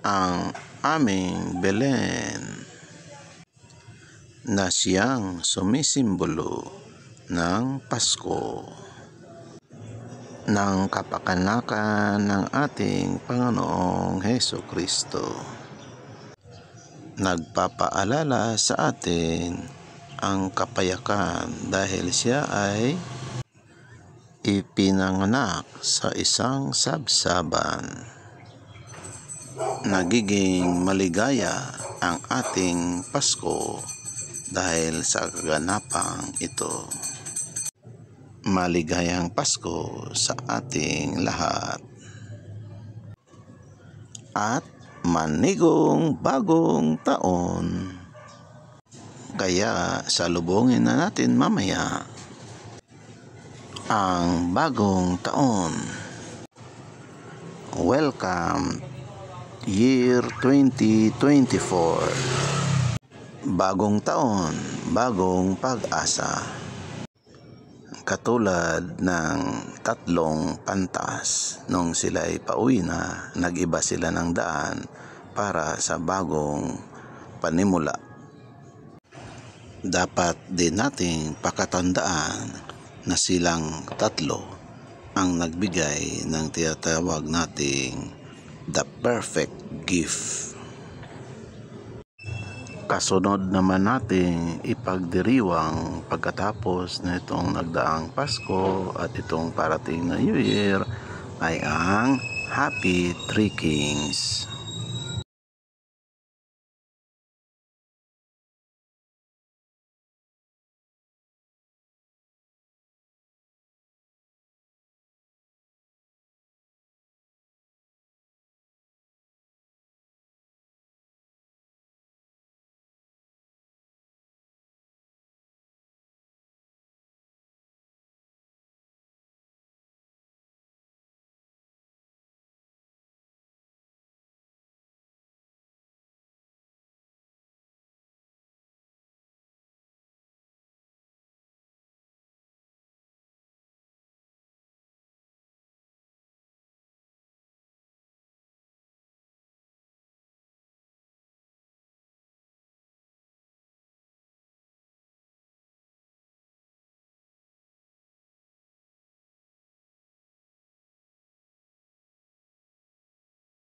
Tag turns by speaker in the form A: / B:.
A: ang aming Belen na siyang sumisimbolo ng Pasko, ng kapakanakan ng ating Panginoong Hesukristo. Nagpapaalala sa atin ang kapayakan dahil siya ay ipinanganak sa isang sabsaban. Nagiging maligaya ang ating Pasko dahil sa kaganapang ito. Maligayang Pasko sa ating lahat. At manigong bagong taon. Kaya salubungin na natin mamaya ang bagong taon. Welcome year 2024. Bagong taon, bagong pag-asa. Katulad ng tatlong pantas nung sila ay pauwi na, nag-iba sila ng daan para sa bagong panimula. Dapat din nating pakatandaan na silang tatlo ang nagbigay ng tinatawag nating the perfect gift. Kasunod naman nating ipagdiriwang pagkatapos na itong nagdaang Pasko at itong parating na New Year ay ang Happy Three Kings.